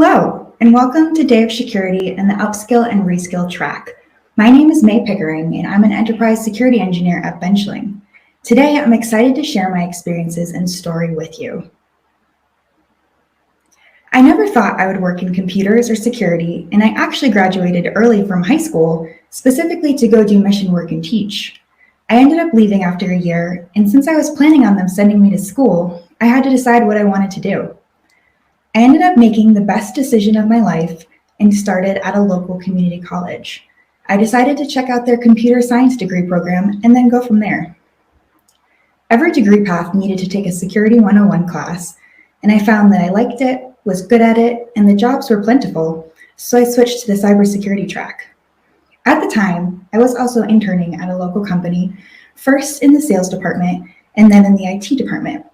Hello, and welcome to Day of Security and the Upskill and Reskill track. My name is May Pickering, and I'm an enterprise security engineer at Benchling. Today, I'm excited to share my experiences and story with you. I never thought I would work in computers or security, and I actually graduated early from high school, specifically to go do mission work and teach. I ended up leaving after a year, and since I was planning on them sending me to school, I had to decide what I wanted to do. I ended up making the best decision of my life and started at a local community college. I decided to check out their computer science degree program and then go from there. Every degree path needed to take a Security 101 class, and I found that I liked it, was good at it, and the jobs were plentiful, so I switched to the cybersecurity track. At the time, I was also interning at a local company, first in the sales department and then in the IT department.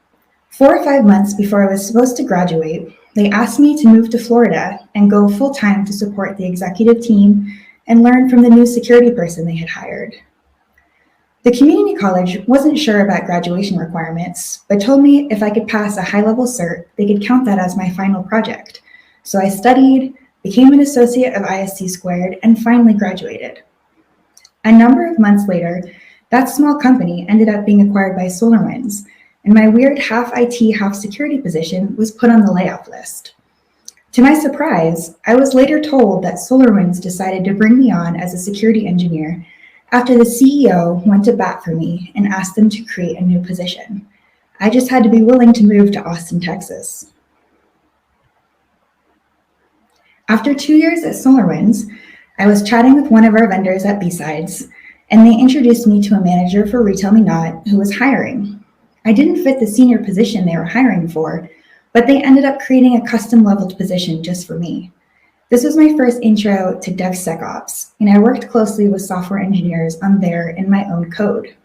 4 or 5 months before I was supposed to graduate, they asked me to move to Florida and go full-time to support the executive team and learn from the new security person they had hired. The community college wasn't sure about graduation requirements, but told me if I could pass a high-level cert, they could count that as my final project. So I studied, became an associate of ISC Squared, and finally graduated. A number of months later, that small company ended up being acquired by SolarWinds, and my weird half IT, half security position was put on the layoff list. To my surprise, I was later told that SolarWinds decided to bring me on as a security engineer after the CEO went to bat for me and asked them to create a new position. I just had to be willing to move to Austin, Texas. After 2 years at SolarWinds, I was chatting with one of our vendors at B-Sides, and they introduced me to a manager for RetailMeNot who was hiring. I didn't fit the senior position they were hiring for, but they ended up creating a custom-leveled position just for me. This was my first intro to DevSecOps, and I worked closely with software engineers on their and my own code.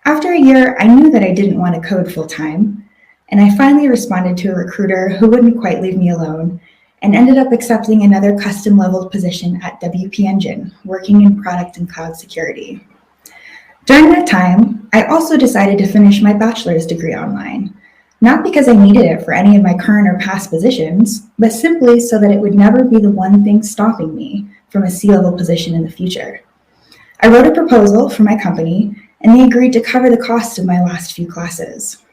After a year, I knew that I didn't want to code full-time, and I finally responded to a recruiter who wouldn't quite leave me alone, and ended up accepting another custom-leveled position at WP Engine, working in product and cloud security. During that time, I also decided to finish my bachelor's degree online, not because I needed it for any of my current or past positions, but simply so that it would never be the one thing stopping me from a C-level position in the future. I wrote a proposal for my company, and they agreed to cover the cost of my last few classes.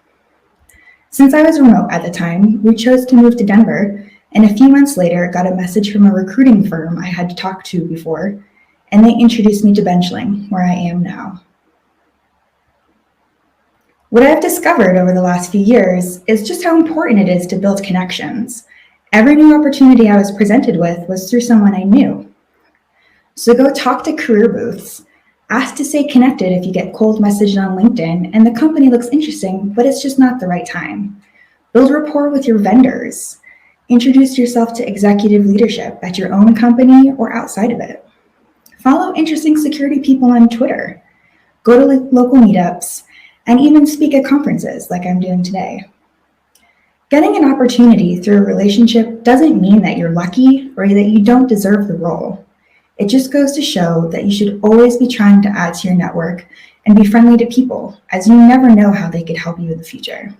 Since I was remote at the time, we chose to move to Denver, and a few months later got a message from a recruiting firm I had talked to before, and they introduced me to Benchling, where I am now. What I've discovered over the last few years is just how important it is to build connections. Every new opportunity I was presented with was through someone I knew. So go talk to career booths. Ask to stay connected if you get cold messaged on LinkedIn and the company looks interesting, but it's just not the right time. Build rapport with your vendors. Introduce yourself to executive leadership at your own company or outside of it. Follow interesting security people on Twitter. Go to local meetups, and even speak at conferences like I'm doing today. Getting an opportunity through a relationship doesn't mean that you're lucky or that you don't deserve the role. It just goes to show that you should always be trying to add to your network and be friendly to people, as you never know how they could help you in the future.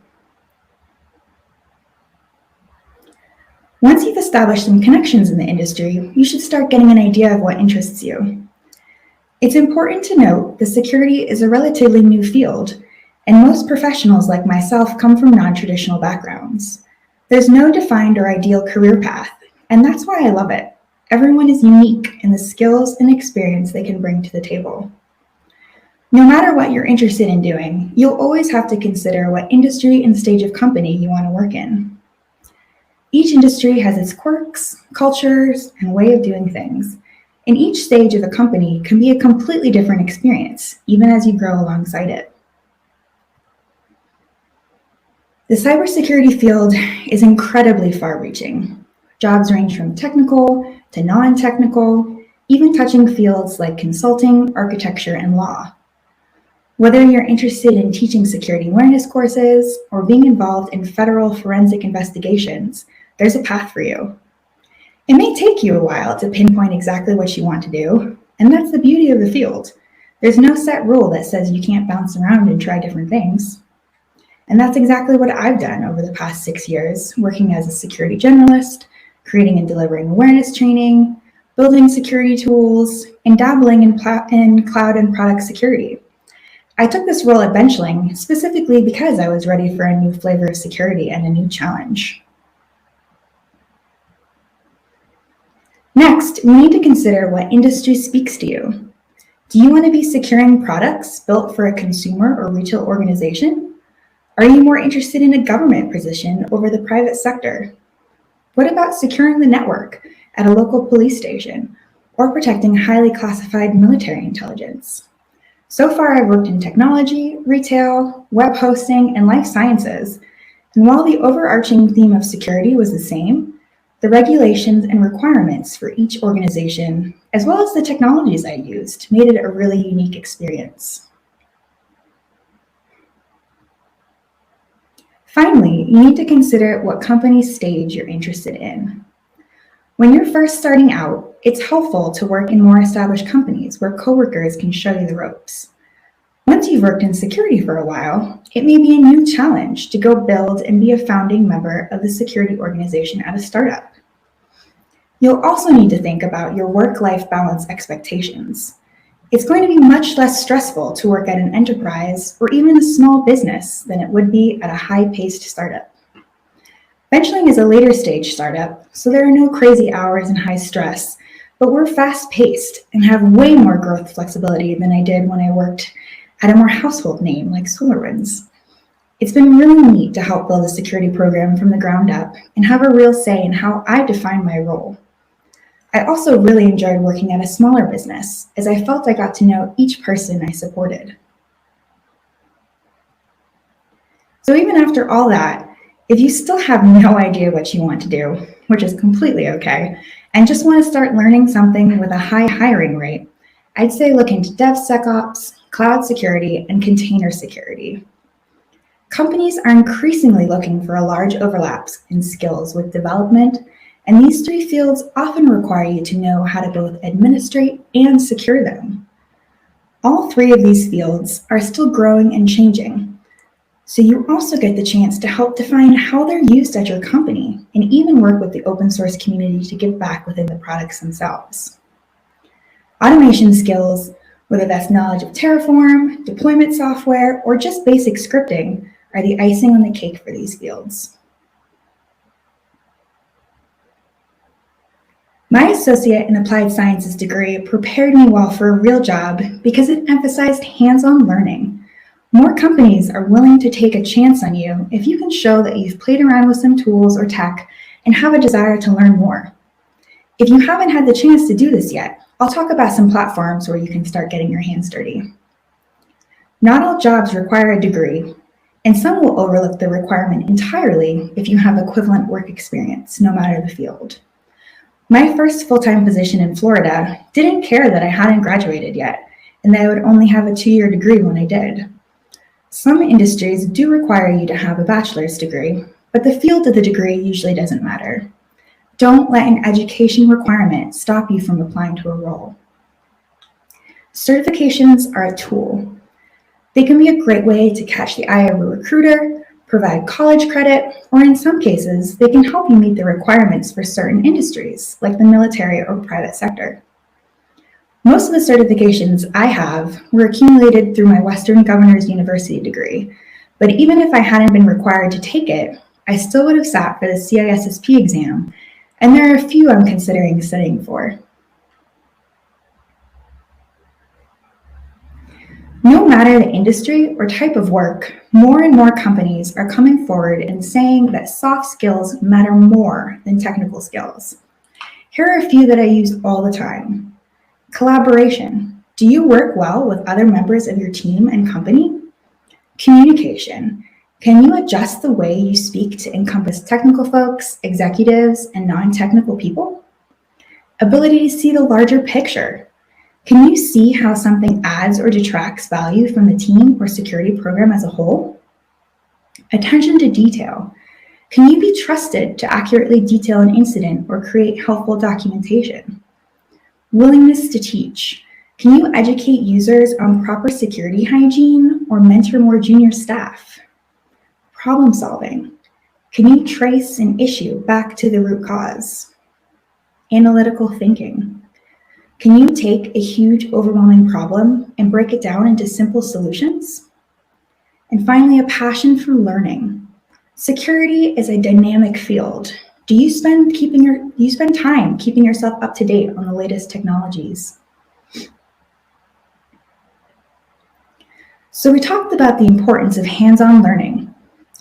Once you've established some connections in the industry, you should start getting an idea of what interests you. It's important to note that security is a relatively new field, and most professionals like myself come from non-traditional backgrounds. There's no defined or ideal career path, and that's why I love it. Everyone is unique in the skills and experience they can bring to the table. No matter what you're interested in doing, you'll always have to consider what industry and stage of company you want to work in. Each industry has its quirks, cultures, and way of doing things, and each stage of a company can be a completely different experience, even as you grow alongside it. The cybersecurity field is incredibly far-reaching. Jobs range from technical to non-technical, even touching fields like consulting, architecture, and law. Whether you're interested in teaching security awareness courses or being involved in federal forensic investigations, there's a path for you. It may take you a while to pinpoint exactly what you want to do, and that's the beauty of the field. There's no set rule that says you can't bounce around and try different things. And that's exactly what I've done over the past 6 years, working as a security generalist, creating and delivering awareness training, building security tools, and dabbling in cloud and product security. I took this role at Benchling specifically because I was ready for a new flavor of security and a new challenge. Next, we need to consider what industry speaks to you. Do you want to be securing products built for a consumer or retail organization? Are you more interested in a government position over the private sector? What about securing the network at a local police station or protecting highly classified military intelligence? So far, I've worked in technology, retail, web hosting, and life sciences. And while the overarching theme of security was the same, the regulations and requirements for each organization, as well as the technologies I used, made it a really unique experience. Finally, you need to consider what company stage you're interested in. When you're first starting out, it's helpful to work in more established companies where coworkers can show you the ropes. Once you've worked in security for a while, it may be a new challenge to go build and be a founding member of the security organization at a startup. You'll also need to think about your work-life balance expectations. It's going to be much less stressful to work at an enterprise or even a small business than it would be at a high-paced startup. Benchling is a later stage startup, so there are no crazy hours and high stress, but we're fast-paced and have way more growth flexibility than I did when I worked at a more household name like SolarWinds. It's been really neat to help build a security program from the ground up and have a real say in how I define my role. I also really enjoyed working at a smaller business, as I felt I got to know each person I supported. So even after all that, if you still have no idea what you want to do, which is completely okay, and just want to start learning something with a high hiring rate, I'd say look into DevSecOps, cloud security, and container security. Companies are increasingly looking for a large overlaps in skills with development, and these three fields often require you to know how to both administrate and secure them. All three of these fields are still growing and changing, so you also get the chance to help define how they're used at your company and even work with the open source community to give back within the products themselves. Automation skills, whether that's knowledge of Terraform, deployment software, or just basic scripting, are the icing on the cake for these fields. My associate in applied sciences degree prepared me well for a real job because it emphasized hands-on learning. More companies are willing to take a chance on you if you can show that you've played around with some tools or tech and have a desire to learn more. If you haven't had the chance to do this yet, I'll talk about some platforms where you can start getting your hands dirty. Not all jobs require a degree, and some will overlook the requirement entirely if you have equivalent work experience, no matter the field. My first full-time position in Florida didn't care that I hadn't graduated yet, and that I would only have a 2-year degree when I did. Some industries do require you to have a bachelor's degree, but the field of the degree usually doesn't matter. Don't let an education requirement stop you from applying to a role. Certifications are a tool. They can be a great way to catch the eye of a recruiter, provide college credit, or in some cases, they can help you meet the requirements for certain industries, like the military or private sector. Most of the certifications I have were accumulated through my Western Governors University degree, but even if I hadn't been required to take it, I still would have sat for the CISSP exam, and there are a few I'm considering studying for. No matter the industry or type of work, more and more companies are coming forward and saying that soft skills matter more than technical skills. Here are a few that I use all the time. Collaboration. Do you work well with other members of your team and company? Communication. Can you adjust the way you speak to encompass technical folks, executives, and non-technical people? Ability to see the larger picture. Can you see how something adds or detracts value from the team or security program as a whole? Attention to detail. Can you be trusted to accurately detail an incident or create helpful documentation? Willingness to teach. Can you educate users on proper security hygiene or mentor more junior staff? Problem solving. Can you trace an issue back to the root cause? analytical thinking. Can you take a huge, overwhelming problem and break it down into simple solutions? And finally, a passion for learning. Security is a dynamic field. Do you spend time keeping yourself up to date on the latest technologies? So we talked about the importance of hands-on learning.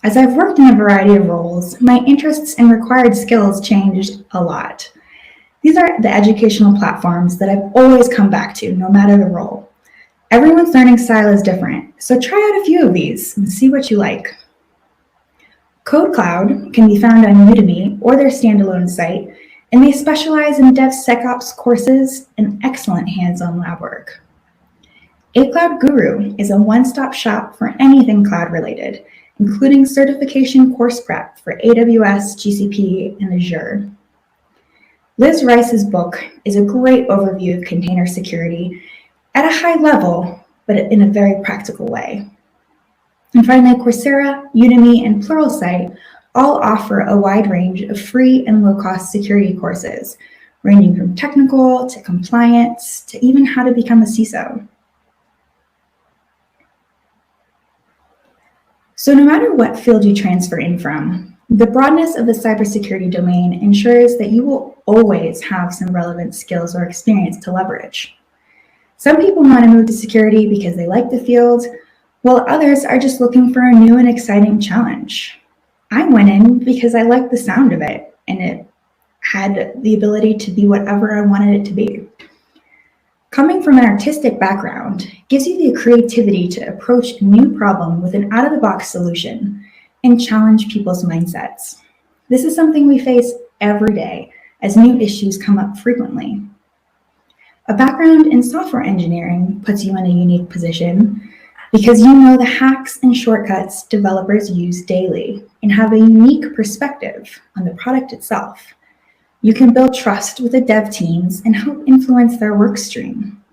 As I've worked in a variety of roles, my interests and required skills changed a lot. These are the educational platforms that I've always come back to, no matter the role. Everyone's learning style is different, so try out a few of these and see what you like. Code Cloud can be found on Udemy or their standalone site, and they specialize in DevSecOps courses and excellent hands-on lab work. A Cloud Guru is a one-stop shop for anything cloud-related, including certification course prep for AWS, GCP, and Azure. Liz Rice's book is a great overview of container security at a high level, but in a very practical way. And finally, Coursera, Udemy, and Pluralsight all offer a wide range of free and low-cost security courses, ranging from technical to compliance to even how to become a CISO. So no matter what field you transfer in from, the broadness of the cybersecurity domain ensures that you will always have some relevant skills or experience to leverage. Some people want to move to security because they like the field, while others are just looking for a new and exciting challenge. I went in because I liked the sound of it, and it had the ability to be whatever I wanted it to be. Coming from an artistic background gives you the creativity to approach a new problem with an out-of-the-box solution and challenge people's mindsets. This is something we face every day as new issues come up frequently. A background in software engineering puts you in a unique position because you know the hacks and shortcuts developers use daily and have a unique perspective on the product itself. You can build trust with the dev teams and help influence their work stream.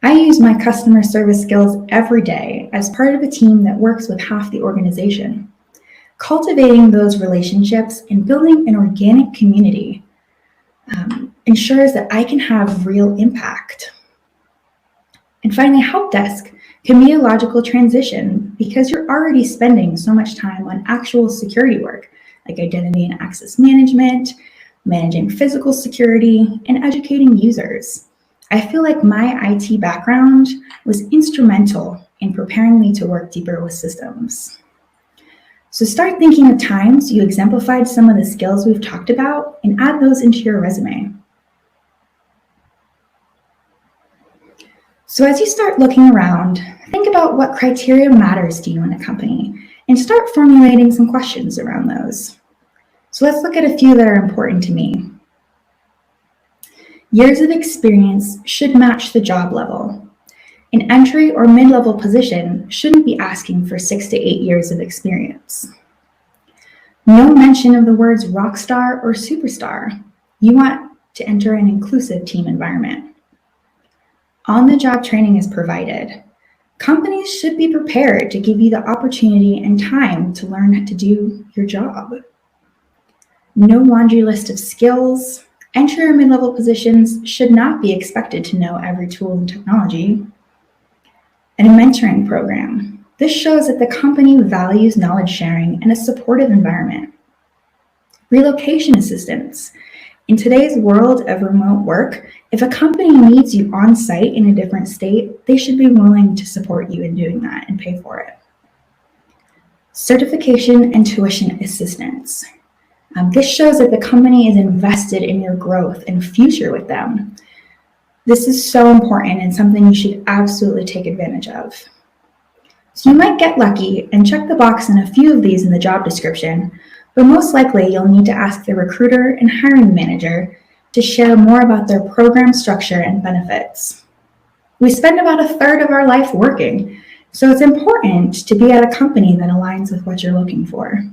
I use my customer service skills every day as part of a team that works with half the organization. Cultivating those relationships and building an organic community ensures that I can have real impact. And finally, help desk can be a logical transition because you're already spending so much time on actual security work, like identity and access management, managing physical security, and educating users. I feel like my IT background was instrumental in preparing me to work deeper with systems. So start thinking of times you exemplified some of the skills we've talked about and add those into your resume. So as you start looking around, think about what criteria matters to you in a company and start formulating some questions around those. So let's look at a few that are important to me. Years of experience should match the job level. An entry or mid-level position shouldn't be asking for 6 to 8 years of experience. No mention of the words rock star or superstar. You want to enter an inclusive team environment. On-the-job training is provided. Companies should be prepared to give you the opportunity and time to learn how to do your job. No laundry list of skills. Entry or mid-level positions should not be expected to know every tool and technology. And a mentoring program. This shows that the company values knowledge sharing and a supportive environment. Relocation assistance. In today's world of remote work, if a company needs you on site in a different state, they should be willing to support you in doing that and pay for it. Certification and tuition assistance. This shows that the company is invested in your growth and future with them. This is so important and something you should absolutely take advantage of. So you might get lucky and check the box in a few of these in the job description, but most likely you'll need to ask the recruiter and hiring manager to share more about their program structure and benefits. We spend about a third of our life working, so it's important to be at a company that aligns with what you're looking for.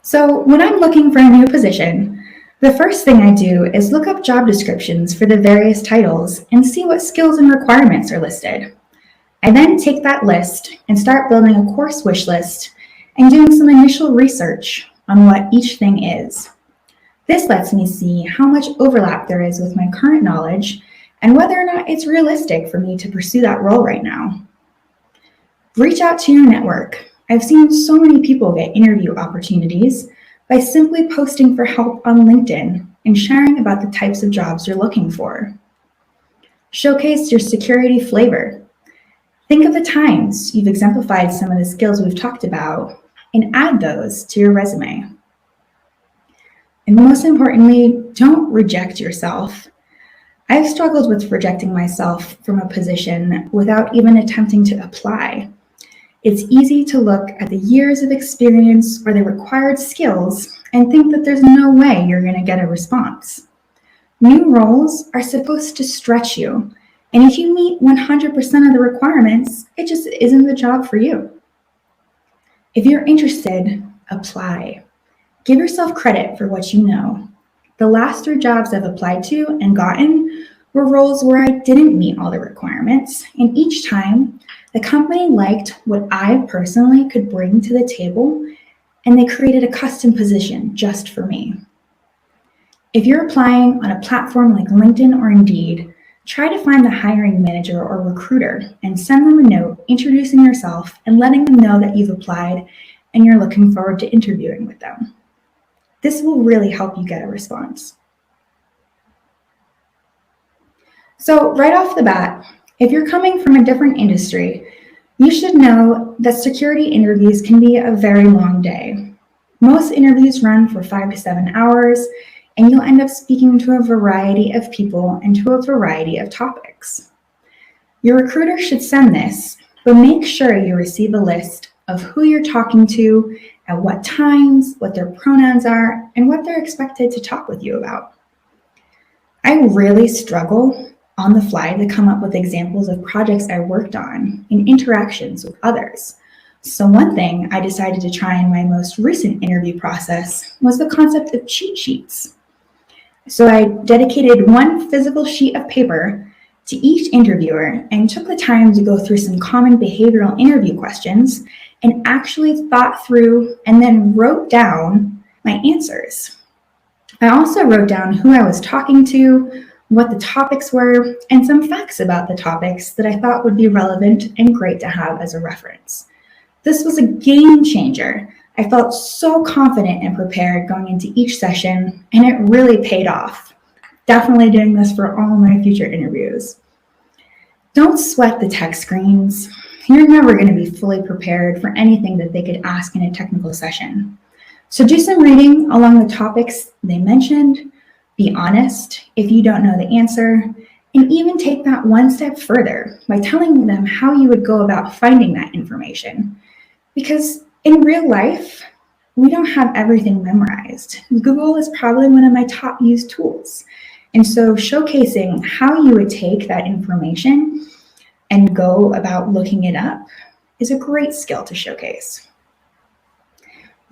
So when I'm looking for a new position, the first thing I do is look up job descriptions for the various titles and see what skills and requirements are listed. I then take that list and start building a course wish list and doing some initial research on what each thing is. This lets me see how much overlap there is with my current knowledge and whether or not it's realistic for me to pursue that role right now. Reach out to your network. I've seen so many people get interview opportunities by simply posting for help on LinkedIn and sharing about the types of jobs you're looking for. Showcase your security flavor. Think of the times you've exemplified some of the skills we've talked about and add those to your resume. And most importantly, don't reject yourself. I've struggled with rejecting myself from a position without even attempting to apply. It's easy to look at the years of experience or the required skills and think that there's no way you're going to get a response. New roles are supposed to stretch you, and if you meet 100% of the requirements, it just isn't the job for you. If you're interested, apply. Give yourself credit for what you know. The last 3 jobs I've applied to and gotten were roles where I didn't meet all the requirements, and each time, the company liked what I personally could bring to the table, and they created a custom position just for me. If you're applying on a platform like LinkedIn or Indeed, try to find the hiring manager or recruiter and send them a note introducing yourself and letting them know that you've applied and you're looking forward to interviewing with them. This will really help you get a response. So right off the bat, if you're coming from a different industry, you should know that security interviews can be a very long day. Most interviews run for 5 to 7 hours, and you'll end up speaking to a variety of people and to a variety of topics. Your recruiter should send this, but make sure you receive a list of who you're talking to, at what times, what their pronouns are, and what they're expected to talk with you about. I really struggle on the fly to come up with examples of projects I worked on and interactions with others. So one thing I decided to try in my most recent interview process was the concept of cheat sheets. So I dedicated one physical sheet of paper to each interviewer and took the time to go through some common behavioral interview questions and actually thought through and then wrote down my answers. I also wrote down who I was talking to, what the topics were, and some facts about the topics that I thought would be relevant and great to have as a reference. This was a game changer. I felt so confident and prepared going into each session, and it really paid off. Definitely doing this for all my future interviews. Don't sweat the tech screens. You're never going to be fully prepared for anything that they could ask in a technical session. So do some reading along the topics they mentioned. Be honest if you don't know the answer, and even take that one step further by telling them how you would go about finding that information. Because in real life, we don't have everything memorized. Google is probably one of my top used tools. And so showcasing how you would take that information and go about looking it up is a great skill to showcase.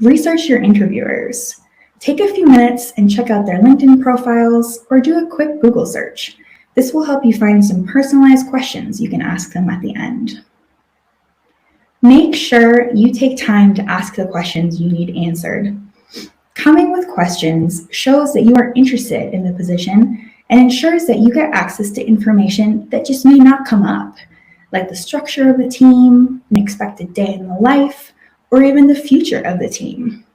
Research your interviewers. Take a few minutes and check out their LinkedIn profiles or do a quick Google search. This will help you find some personalized questions you can ask them at the end. Make sure you take time to ask the questions you need answered. Coming with questions shows that you are interested in the position and ensures that you get access to information that just may not come up, like the structure of the team, an expected day in the life, or even the future of the team.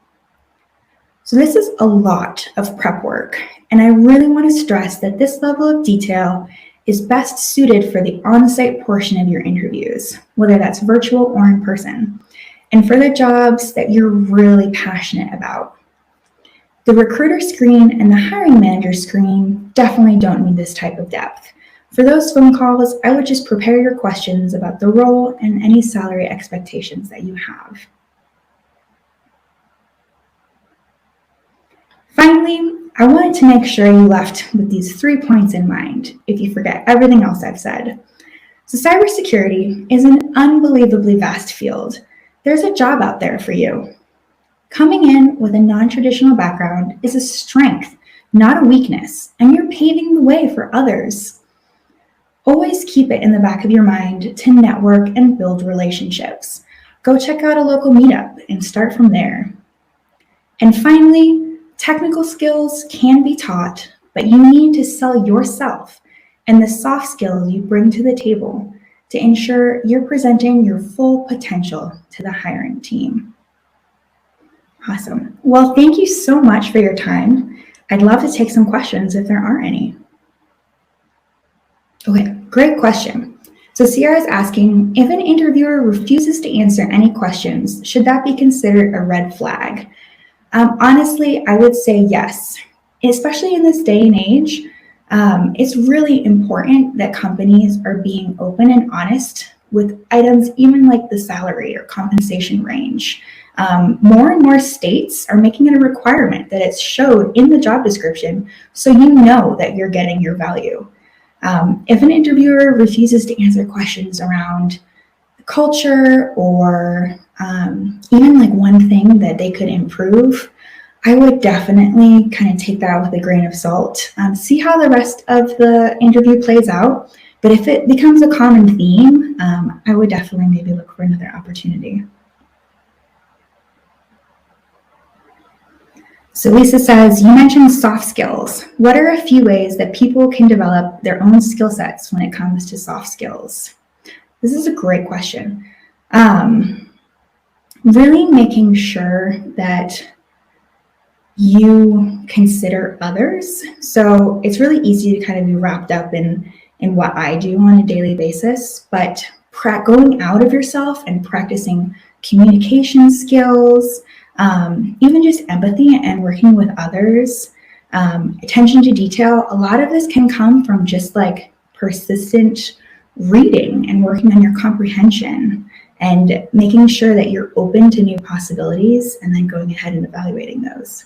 So this is a lot of prep work, and I really want to stress that this level of detail is best suited for the on-site portion of your interviews, whether that's virtual or in person, and for the jobs that you're really passionate about. The recruiter screen and the hiring manager screen definitely don't need this type of depth. For those phone calls, I would just prepare your questions about the role and any salary expectations that you have. Finally, I wanted to make sure you left with these 3 points in mind if you forget everything else I've said. So cybersecurity is an unbelievably vast field. There's a job out there for you. Coming in with a non-traditional background is a strength, not a weakness, and you're paving the way for others. Always keep it in the back of your mind to network and build relationships. Go check out a local meetup and start from there. And finally, technical skills can be taught, but you need to sell yourself and the soft skills you bring to the table to ensure you're presenting your full potential to the hiring team. Awesome. Well, thank you so much for your time. I'd love to take some questions if there are any. Okay, great question. So Sierra is asking, if an interviewer refuses to answer any questions, should that be considered a red flag? Honestly, I would say yes, especially in this day and age. It's really important that companies are being open and honest with items, even like the salary or compensation range. More and more states are making it a requirement that it's showed in the job description so you know that you're getting your value. If an interviewer refuses to answer questions around culture or even like one thing that they could improve, I would definitely kind of take that with a grain of salt. See how the rest of the interview plays out. But if it becomes a common theme, I would definitely maybe look for another opportunity. So Lisa says, you mentioned soft skills. What are a few ways that people can develop their own skill sets when it comes to soft skills? This is a great question. Really making sure that you consider others. So it's really easy to kind of be wrapped up in what I do on a daily basis, but going out of yourself and practicing communication skills, even just empathy and working with others, attention to detail. A lot of this can come from just like persistent reading and working on your comprehension and making sure that you're open to new possibilities and then going ahead and evaluating those.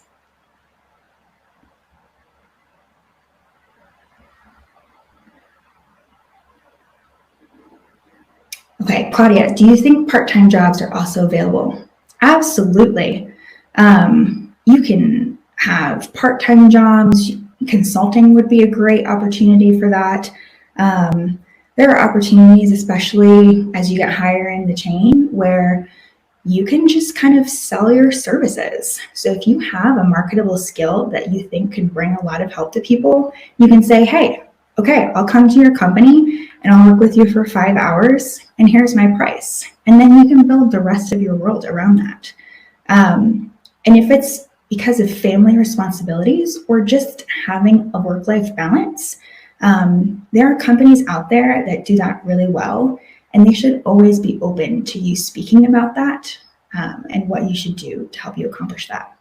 Okay, Claudia, do you think part-time jobs are also available? Absolutely. You can have part-time jobs. Consulting would be a great opportunity for that. There are opportunities, especially as you get higher in the chain, where you can just kind of sell your services. So if you have a marketable skill that you think could bring a lot of help to people, you can say, hey, okay, I'll come to your company and I'll work with you for 5 hours and here's my price. And then you can build the rest of your world around that. And if it's because of family responsibilities or just having a work-life balance, there are companies out there that do that really well, and they should always be open to you speaking about that and what you should do to help you accomplish that.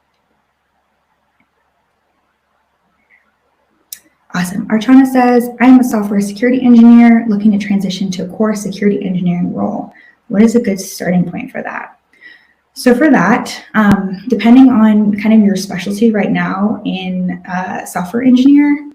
Awesome. Archana says, I'm a software security engineer looking to transition to a core security engineering role. What is a good starting point for that? So for that, depending on kind of your specialty right now in software engineer,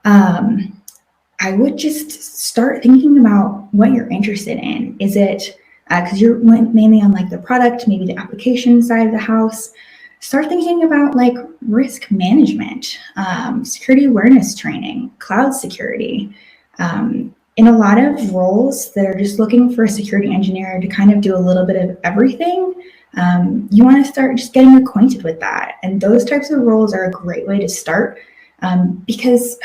I would just start thinking about what you're interested in. Is it because you're mainly on like the product, maybe the application side of the house? Start thinking about like risk management, security awareness training, cloud security. In a lot of roles that are just looking for a security engineer to kind of do a little bit of everything, you want to start just getting acquainted with that. And those types of roles are a great way to start because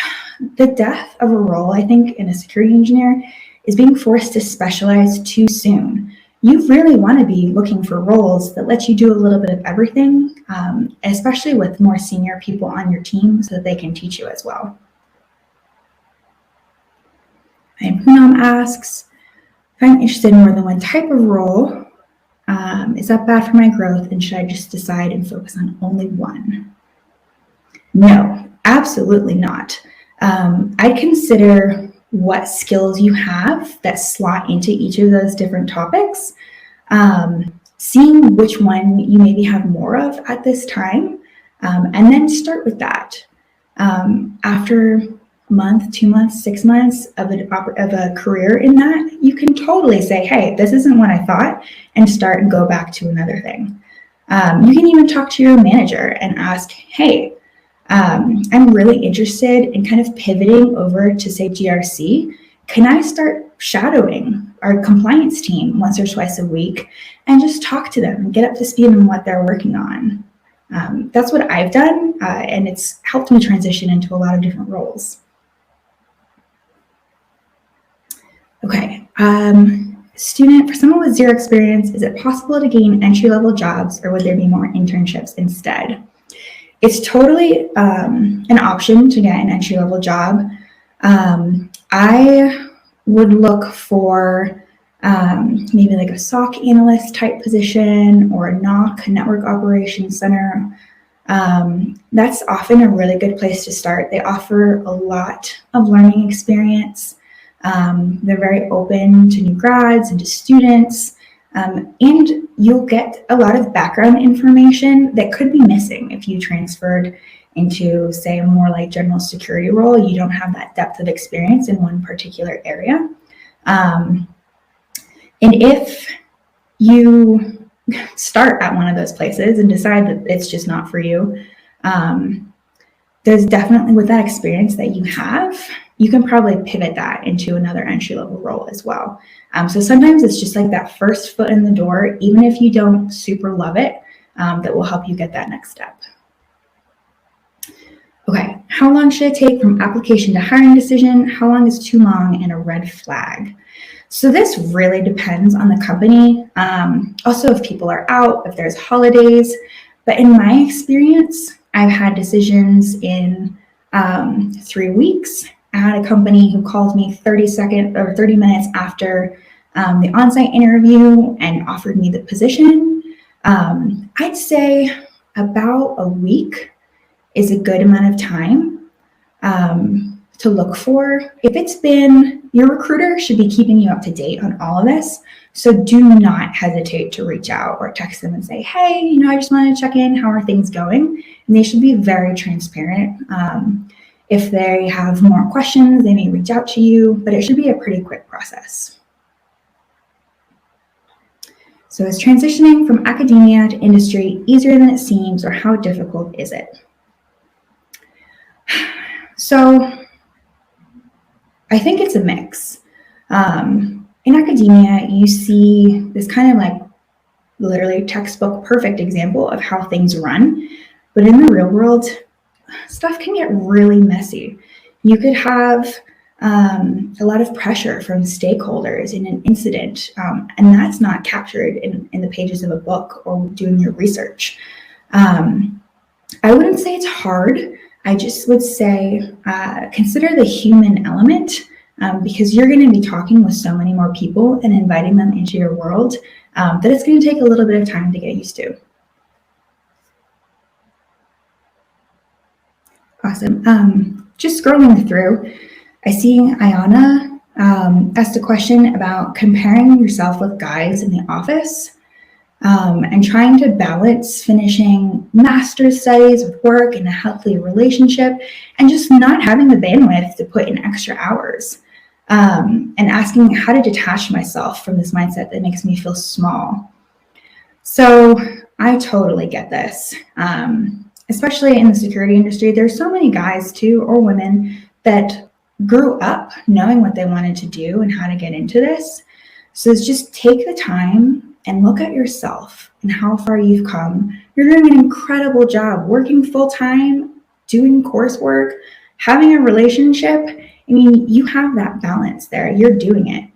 the death of a role, I think, in a security engineer is being forced to specialize too soon. You really want to be looking for roles that let you do a little bit of everything, especially with more senior people on your team so that they can teach you as well. And Poonam asks, if I'm interested in more than one type of role, is that bad for my growth and should I just decide and focus on only one? No, absolutely not. I'd consider what skills you have that slot into each of those different topics, seeing which one you maybe have more of at this time, and then start with that. After a month, 2 months, 6 months of a career in that, you can totally say, hey, this isn't what I thought, and start and go back to another thing. You can even talk to your manager and ask, hey, I'm really interested in kind of pivoting over to, say, GRC. Can I start shadowing our compliance team once or twice a week and just talk to them and get up to speed on what they're working on? That's what I've done, and it's helped me transition into a lot of different roles. Okay, student, for someone with zero experience, is it possible to gain entry-level jobs, or would there be more internships instead? It's totally an option to get an entry-level job. I would look for maybe like a SOC analyst type position or a NOC, Network Operations Center. That's often a really good place to start. They offer a lot of learning experience. They're very open to new grads and to students. And you'll get a lot of background information that could be missing if you transferred into, say, a more like general security role. You don't have that depth of experience in one particular area. And if you start at one of those places and decide that it's just not for you, there's definitely, with that experience that you have, you can probably pivot that into another entry-level role as well. So sometimes it's just like that first foot in the door, even if you don't super love it, that will help you get that next step. Okay, how long should it take from application to hiring decision? How long is too long and a red flag? So this really depends on the company. Also, if people are out, if there's holidays. But in my experience, I've had decisions in 3 weeks. I had a company who called me 30 minutes after the on-site interview and offered me the position. I'd say about a week is a good amount of time to look for. If it's been, your recruiter should be keeping you up to date on all of this. So do not hesitate to reach out or text them and say, hey, I just wanted to check in. How are things going? And they should be very transparent. If they have more questions, they may reach out to you, but it should be a pretty quick process. So is transitioning from academia to industry easier than it seems, or how difficult is it? So I think it's a mix. In academia, you see this kind of like literally textbook perfect example of how things run, but in the real world, stuff can get really messy. You could have a lot of pressure from stakeholders in an incident, and that's not captured in the pages of a book or doing your research. I wouldn't say it's hard. I just would say consider the human element, because you're going to be talking with so many more people and inviting them into your world that it's going to take a little bit of time to get used to. Awesome. Just scrolling through, I see Ayana asked a question about comparing yourself with guys in the office and trying to balance finishing master's studies with work and a healthy relationship and just not having the bandwidth to put in extra hours, and asking how to detach myself from this mindset that makes me feel small. So I totally get this. Especially in the security industry, there's so many guys too, or women, that grew up knowing what they wanted to do and how to get into this. So it's just take the time and look at yourself and how far you've come. You're doing an incredible job working full-time, doing coursework, having a relationship. I mean, you have that balance there. You're doing it.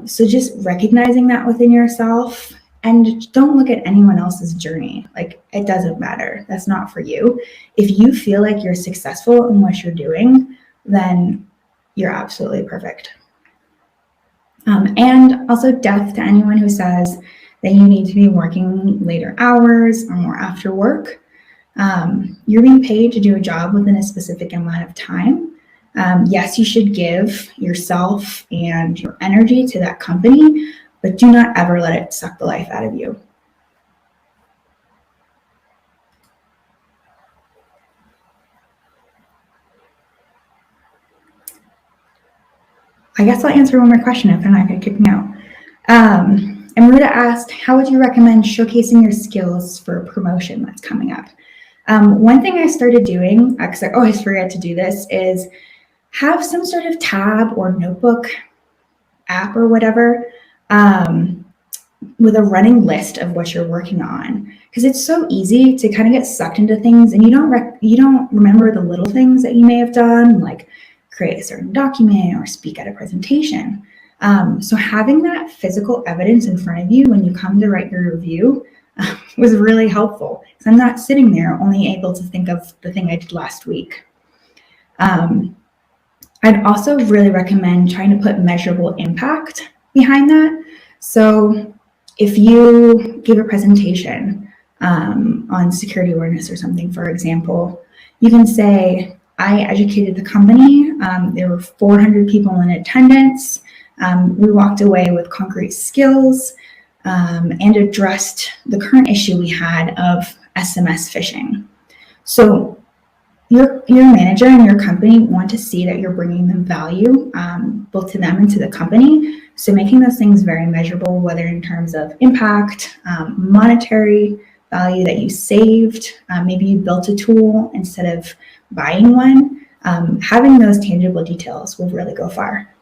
So just recognizing that within yourself. And don't look at anyone else's journey. Like, it doesn't matter. That's not for you. If you feel like you're successful in what you're doing, then you're absolutely perfect. And also death to anyone who says that you need to be working later hours or more after work. You're being paid to do a job within a specific amount of time. Yes, you should give yourself and your energy to that company, but do not ever let it suck the life out of you. I guess I'll answer one more question if they're not going to kick me out. And Maruta asked, how would you recommend showcasing your skills for a promotion that's coming up? One thing I started doing, because I always forget to do this, is have some sort of tab or notebook app or whatever with a running list of what you're working on, because it's so easy to kind of get sucked into things and you don't remember the little things that you may have done, like create a certain document or speak at a presentation. So having that physical evidence in front of you when you come to write your review was really helpful, because I'm not sitting there only able to think of the thing I did last week. I'd also really recommend trying to put measurable impact behind that. So if you give a presentation on security awareness or something, for example, you can say, I educated the company. There were 400 people in attendance. We walked away with concrete skills and addressed the current issue we had of SMS phishing. So your manager and your company want to see that you're bringing them value, both to them and to the company. So making those things very measurable, whether in terms of impact, monetary value that you saved, maybe you built a tool instead of buying one, having those tangible details will really go far.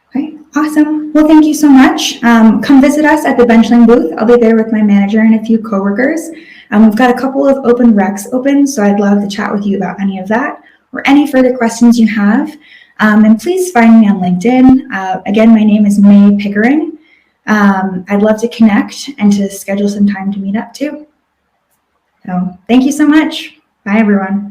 Okay, awesome. Well, thank you so much. Come visit us at the Benchling booth. I'll be there with my manager and a few coworkers. We've got a couple of open recs open, so I'd love to chat with you about any of that or any further questions you have. And please find me on LinkedIn. Again, my name is May Pickering. I'd love to connect and to schedule some time to meet up too. So thank you so much. Bye, everyone.